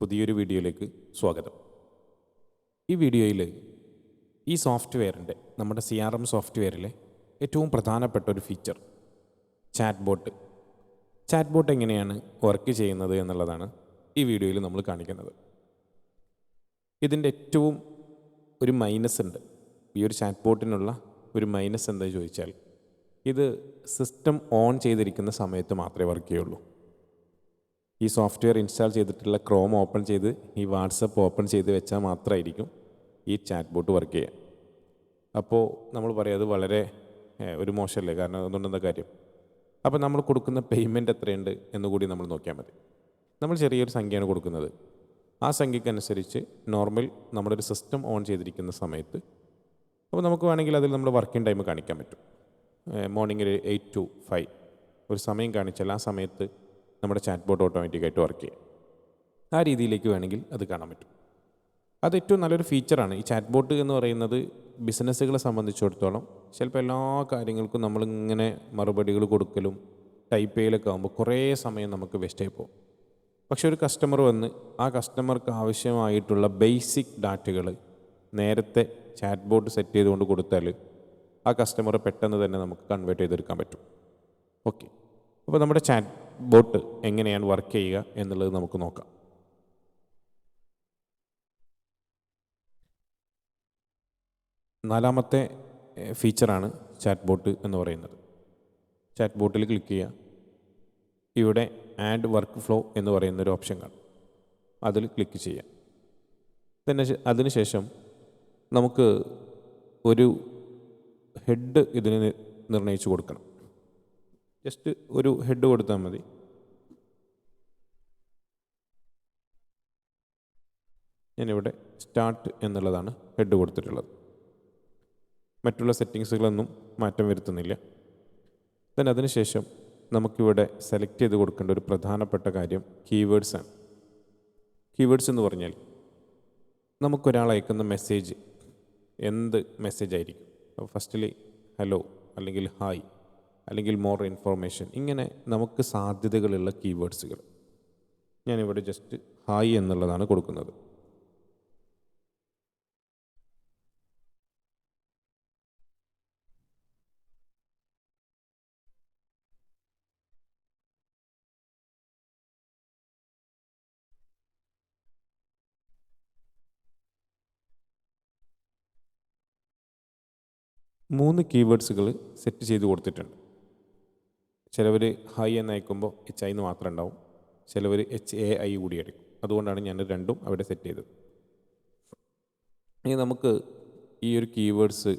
പുതിയൊരു വീഡിയോയിലേക്ക് സ്വാഗതം. ഈ വീഡിയോയിൽ ഈ സോഫ്റ്റ്വെയറിൻ്റെ നമ്മുടെ CRM സോഫ്റ്റ്വെയറിലെ ഏറ്റവും പ്രധാനപ്പെട്ട ഒരു ഫീച്ചർ ചാറ്റ് ബോട്ട് എങ്ങനെയാണ് വർക്ക് ചെയ്യുന്നത് എന്നുള്ളതാണ് ഈ വീഡിയോയിൽ നമ്മൾ കാണിക്കുന്നത്. ഇതിൻ്റെ ഏറ്റവും ഒരു മൈനസ് ഉണ്ട്. ഈ ഒരു ചാറ്റ് ബോട്ടിനുള്ള ഒരു മൈനസ് എന്താ ചോദിച്ചാൽ, ഇത് സിസ്റ്റം ഓൺ ചെയ്തിരിക്കുന്ന സമയത്ത് മാത്രമേ വർക്ക് ചെയ്യുള്ളൂ. ഈ സോഫ്റ്റ്വെയർ ഇൻസ്റ്റാൾ ചെയ്തിട്ടുള്ള ക്രോം ഓപ്പൺ ചെയ്ത് ഈ വാട്സപ്പ് ഓപ്പൺ ചെയ്ത് വെച്ചാൽ മാത്രമായിരിക്കും ഈ ചാറ്റ് ബോട്ട് വർക്ക് ചെയ്യുക. അപ്പോൾ നമ്മൾ പറയാം അത് വളരെ ഒരു മോശമല്ലേ, കാരണം അതുകൊണ്ടെന്താ കാര്യം. അപ്പോൾ നമ്മൾ കൊടുക്കുന്ന പേയ്മെൻറ്റ് എത്രയുണ്ട് എന്നുകൂടി നമ്മൾ നോക്കിയാൽ മതി. നമ്മൾ ചെറിയൊരു സംഖ്യയാണ് കൊടുക്കുന്നത്. ആ സംഖ്യക്കനുസരിച്ച് നോർമൽ നമ്മുടെ ഒരു സിസ്റ്റം ഓൺ ചെയ്തിരിക്കുന്ന സമയത്ത് അപ്പോൾ നമുക്ക് വേണമെങ്കിൽ അതിൽ നമ്മുടെ വർക്കിംഗ് ടൈം കാണിക്കാൻ പറ്റും. മോർണിംഗ് 8 to 5 ഒരു സമയം കാണിച്ചാൽ ആ സമയത്ത് നമ്മുടെ ചാറ്റ് ബോട്ട് ഓട്ടോമാറ്റിക്കായിട്ട് വർക്ക് ചെയ്യും. ആ രീതിയിലേക്ക് വേണമെങ്കിൽ അത് കാണാൻ പറ്റും. അത് ഏറ്റവും നല്ലൊരു ഫീച്ചറാണ്. ഈ ചാറ്റ് ബോട്ട് എന്ന് പറയുന്നത് ബിസിനസ്സുകളെ സംബന്ധിച്ചിടത്തോളം ചിലപ്പോൾ എല്ലാ കാര്യങ്ങൾക്കും നമ്മളിങ്ങനെ മറുപടികൾ കൊടുക്കലും ടൈപ്പ് ചെയ്യലൊക്കെ ആകുമ്പോൾ കുറേ സമയം നമുക്ക് വേസ്റ്റായി പോകും. പക്ഷെ ഒരു കസ്റ്റമർ വന്ന് ആ കസ്റ്റമർക്ക് ആവശ്യമായിട്ടുള്ള ബേസിക് ഡാറ്റകൾ നേരത്തെ ചാറ്റ് ബോട്ട് സെറ്റ് ചെയ്തുകൊണ്ട് കൊടുത്താൽ ആ കസ്റ്റമർ പെട്ടെന്ന് തന്നെ നമുക്ക് കൺവേർട്ട് ചെയ്തെടുക്കാൻ പറ്റും. ഓക്കെ, അപ്പോൾ നമ്മുടെ ചാറ്റ് ബോട്ട് എങ്ങനെയാണ് വർക്ക് ചെയ്യുക എന്നുള്ളത് നമുക്ക് നോക്കാം. നാലാമത്തെ ഫീച്ചറാണ് ചാറ്റ് ബോട്ട് എന്ന് പറയുന്നത്. ചാറ്റ് ബോട്ടിൽ ക്ലിക്ക് ചെയ്യുക. ഇവിടെ ആഡ് വർക്ക് ഫ്ലോ എന്ന് പറയുന്നൊരു ഓപ്ഷൻ കാണും, അതിൽ ക്ലിക്ക് ചെയ്യുക. പിന്നെ അതിനുശേഷം നമുക്ക് ഒരു ഹെഡ് ഇതിന് നിർണ്ണയിച്ച് കൊടുക്കണം. ജസ്റ്റ് ഒരു ഹെഡ് കൊടുത്താൽ മതി. ഞാനിവിടെ സ്റ്റാർട്ട് എന്നുള്ളതാണ് ഹെഡ് കൊടുത്തിട്ടുള്ളത്. മറ്റുള്ള സെറ്റിങ്സുകളൊന്നും മാറ്റം വരുത്തുന്നില്ല. then അതിനുശേഷം നമുക്കിവിടെ സെലക്ട് ചെയ്ത് കൊടുക്കേണ്ട ഒരു പ്രധാനപ്പെട്ട കാര്യം കീവേഡ്സാണ്. കീവേഡ്സ് എന്ന് പറഞ്ഞാൽ നമുക്കൊരാൾ അയക്കുന്ന മെസ്സേജ് എന്ത് മെസ്സേജ് ആയിരിക്കും. ഫസ്റ്റിൽ ഹലോ, അല്ലെങ്കിൽ ഹായ്, അല്ലെങ്കിൽ മോർ ഇൻഫോർമേഷൻ, ഇങ്ങനെ നമുക്ക് സാധ്യതകളുള്ള കീവേഡ്സുകൾ. ഞാനിവിടെ ജസ്റ്റ് ഹായ് എന്നുള്ളതാണ് കൊടുക്കുന്നത്. മൂന്ന് കീവേഡ്സുകൾ സെറ്റ് ചെയ്ത് കൊടുത്തിട്ടുണ്ട്. ചിലവർ ഹായ് എന്ന് അയക്കുമ്പോൾ HI എന്ന് മാത്രം ഉണ്ടാവും, ചിലവർ HAI കൂടി അടിക്കും. അതുകൊണ്ടാണ് ഞാൻ രണ്ടും അവിടെ സെറ്റ് ചെയ്തത്. ഇനി നമുക്ക് ഈ ഒരു കീവേഡ്സ്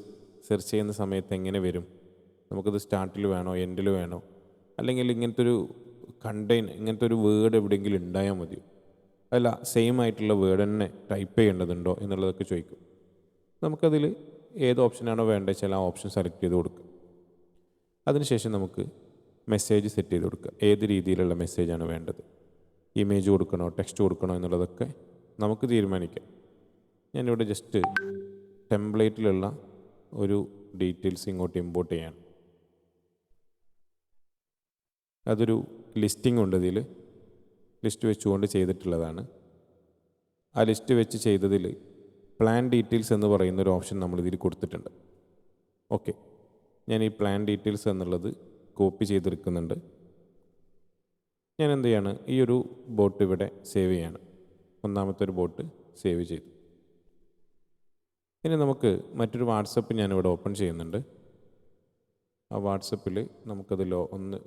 സെർച്ച് ചെയ്യുന്ന സമയത്ത് എങ്ങനെ വരും? നമുക്കത് സ്റ്റാർട്ടിൽ വേണോ, എൻഡിൽ വേണോ, അല്ലെങ്കിൽ ഇങ്ങനത്തെ ഒരു ഇങ്ങനത്തെ ഒരു വേർഡ് എവിടെയെങ്കിലും ഉണ്ടായാൽ മതിയോ, അല്ല സെയിം ആയിട്ടുള്ള വേർഡ് തന്നെ ടൈപ്പ് ചെയ്യേണ്ടതുണ്ടോ എന്നുള്ളതൊക്കെ ചോദിക്കും. നമുക്കതിൽ ഏത് ഓപ്ഷനാണോ വേണ്ടത് വെച്ചാൽ ആ ഓപ്ഷൻ സെലക്ട് ചെയ്ത് കൊടുക്കുക. അതിനുശേഷം നമുക്ക് മെസ്സേജ് സെറ്റ് ചെയ്ത് കൊടുക്കുക. ഏത് രീതിയിലുള്ള മെസ്സേജാണ് വേണ്ടത്, ഇമേജ് കൊടുക്കണോ, ടെക്സ്റ്റ് കൊടുക്കണോ എന്നുള്ളതൊക്കെ നമുക്ക് തീരുമാനിക്കാം. ഞാനിവിടെ ജസ്റ്റ് ടെംപ്ലേറ്റിലുള്ള ഒരു ഡീറ്റെയിൽസ് ഇങ്ങോട്ട് ഇമ്പോർട്ട് ചെയ്യാൻ. അതൊരു ലിസ്റ്റിംഗ് ഉണ്ട്, ഇതിൽ ലിസ്റ്റ് വെച്ചുകൊണ്ട് ചെയ്തിട്ടുള്ളതാണ്. ആ ലിസ്റ്റ് വെച്ച് ചെയ്തതിൽ പ്ലാൻ ഡീറ്റെയിൽസ് എന്ന് പറയുന്നൊരു ഓപ്ഷൻ നമ്മളിതിൽ കൊടുത്തിട്ടുണ്ട്. ഓക്കെ, ഞാൻ ഈ പ്ലാൻ ഡീറ്റെയിൽസ് എന്നുള്ളത് കോപ്പി ചെയ്തെടുക്കുന്നുണ്ട്. ഞാൻ എന്ത് ചെയ്യാണ്, ഈ ഒരു ബോട്ട് ഇവിടെ സേവ് ചെയ്യാണ്. ഒന്നാമത്തെ ഒരു ബോട്ട് സേവ് ചെയ്തു. ഇനി നമുക്ക് മറ്റൊരു വാട്സപ്പ് ഞാനിവിടെ ഓപ്പൺ ചെയ്യുന്നുണ്ട്. ആ വാട്സപ്പിൽ നമുക്കതിൽ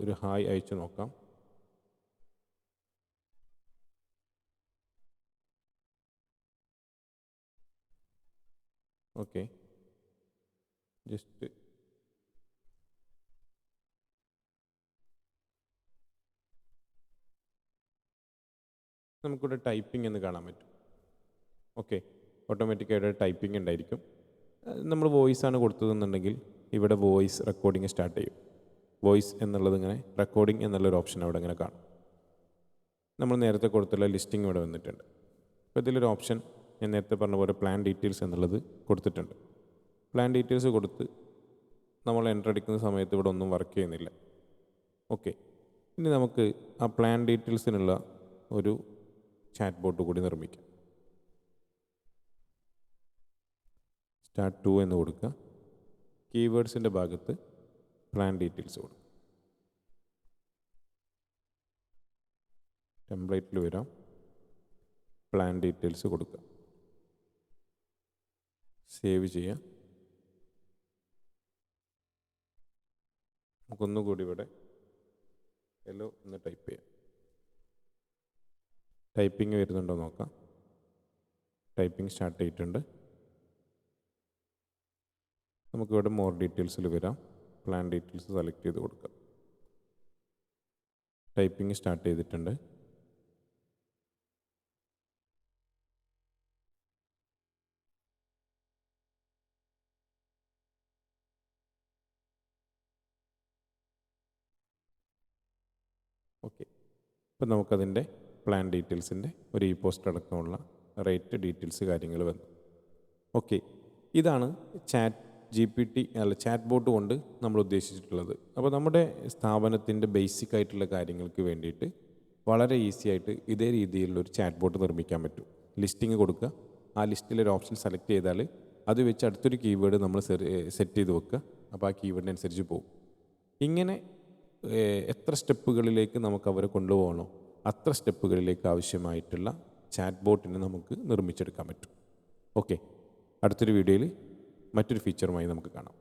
ഒരു ഹായ് അയച്ചു നോക്കാം. ഓക്കെ, ജസ്റ്റ് നമുക്കിവിടെ ടൈപ്പിംഗ് എന്ന് കാണാൻ പറ്റും. ഓക്കെ, ഓട്ടോമാറ്റിക്കായിട്ട് ടൈപ്പിംഗ് ഉണ്ടായിരിക്കും. നമ്മൾ വോയിസാണ് കൊടുത്തതെന്നുണ്ടെങ്കിൽ ഇവിടെ വോയിസ് റെക്കോർഡിങ് സ്റ്റാർട്ട് ചെയ്യും. വോയിസ് എന്നുള്ളത് ഇങ്ങനെ റെക്കോർഡിംഗ് എന്നുള്ളൊരു ഓപ്ഷൻ അവിടെ ഇങ്ങനെ കാണും. നമ്മൾ നേരത്തെ കൊടുത്തുള്ള ലിസ്റ്റിംഗ് ഇവിടെ വന്നിട്ടുണ്ട്. അപ്പോൾ ഇതിലൊരു ഓപ്ഷൻ ഞാൻ നേരത്തെ പറഞ്ഞ പോലെ പ്ലാൻ ഡീറ്റെയിൽസ് എന്നുള്ളത് കൊടുത്തിട്ടുണ്ട്. പ്ലാൻ ഡീറ്റെയിൽസ് കൊടുത്ത് നമ്മൾ എൻ്റർ അടിക്കുന്ന സമയത്ത് ഇവിടെ ഒന്നും വർക്ക് ചെയ്യുന്നില്ല. ഓക്കെ, ഇനി നമുക്ക് ആ പ്ലാൻ ഡീറ്റെയിൽസിനുള്ള ഒരു ചാറ്റ് ബോട്ട് കൂടി നിർമ്മിക്കാം. സ്റ്റാർട്ട് 2 എന്ന് കൊടുക്കുക. കീവേഡ്സിൻ്റെ ഭാഗത്ത് പ്ലാൻ ഡീറ്റെയിൽസ് കൊടുക്കുക. ടെംപ്ലേറ്റിൽ വരാം, പ്ലാൻ ഡീറ്റെയിൽസ് കൊടുക്കുക. സേവ് ചെയ്യുക. നമുക്കൊന്നുകൂടി ഇവിടെ ഹലോ എന്ന് ടൈപ്പ് ചെയ്യാം. ടൈപ്പിംഗ് വരുന്നുണ്ടോ നോക്കാം. ടൈപ്പിംഗ് സ്റ്റാർട്ട് ചെയ്തിട്ടുണ്ട്. നമുക്കിവിടെ മോർ ഡീറ്റെയിൽസിൽ വരാം. പ്ലാൻ ഡീറ്റെയിൽസ് സെലക്ട് ചെയ്ത് കൊടുക്കാം. ടൈപ്പിംഗ് സ്റ്റാർട്ട് ചെയ്തിട്ടുണ്ട്. ഓക്കെ, ഇപ്പം നമുക്കതിൻ്റെ പ്ലാൻ ഡീറ്റെയിൽസിൻ്റെ ഒരു ഇ പോസ്റ്റ് അടക്കമുള്ള റേറ്റ് ഡീറ്റെയിൽസ് കാര്യങ്ങൾ വന്നു. ഓക്കെ, ഇതാണ് ചാറ്റ് ബോട്ട് കൊണ്ട് നമ്മൾ ഉദ്ദേശിച്ചിട്ടുള്ളത്. അപ്പോൾ നമ്മുടെ സ്ഥാപനത്തിൻ്റെ ബേസിക് ആയിട്ടുള്ള കാര്യങ്ങൾക്ക് വേണ്ടിയിട്ട് വളരെ ഈസി ആയിട്ട് ഇതേ രീതിയിലുള്ളൊരു ചാറ്റ് ബോട്ട് നിർമ്മിക്കാൻ പറ്റും. ലിസ്റ്റിംഗ് കൊടുക്കുക, ആ ലിസ്റ്റിലൊരു ഓപ്ഷൻ സെലക്ട് ചെയ്താൽ അത് വെച്ച് അടുത്തൊരു കീവേഡ് നമ്മൾ സെറ്റ് ചെയ്ത് വെക്കുക. അപ്പോൾ ആ കീവേഡിനനുസരിച്ച് പോകും. ഇങ്ങനെ എത്ര സ്റ്റെപ്പുകളിലേക്ക് നമുക്ക് അവരെ കൊണ്ടുപോകണോ അത്ര സ്റ്റെപ്പുകളിലേക്ക് ആവശ്യമായിട്ടുള്ള ചാറ്റ് ബോട്ടിനെ നമുക്ക് നിർമ്മിച്ചെടുക്കാൻ പറ്റും. ഓക്കെ, അടുത്തൊരു വീഡിയോയിൽ മറ്റൊരു ഫീച്ചറുമായി നമുക്ക് കാണാം.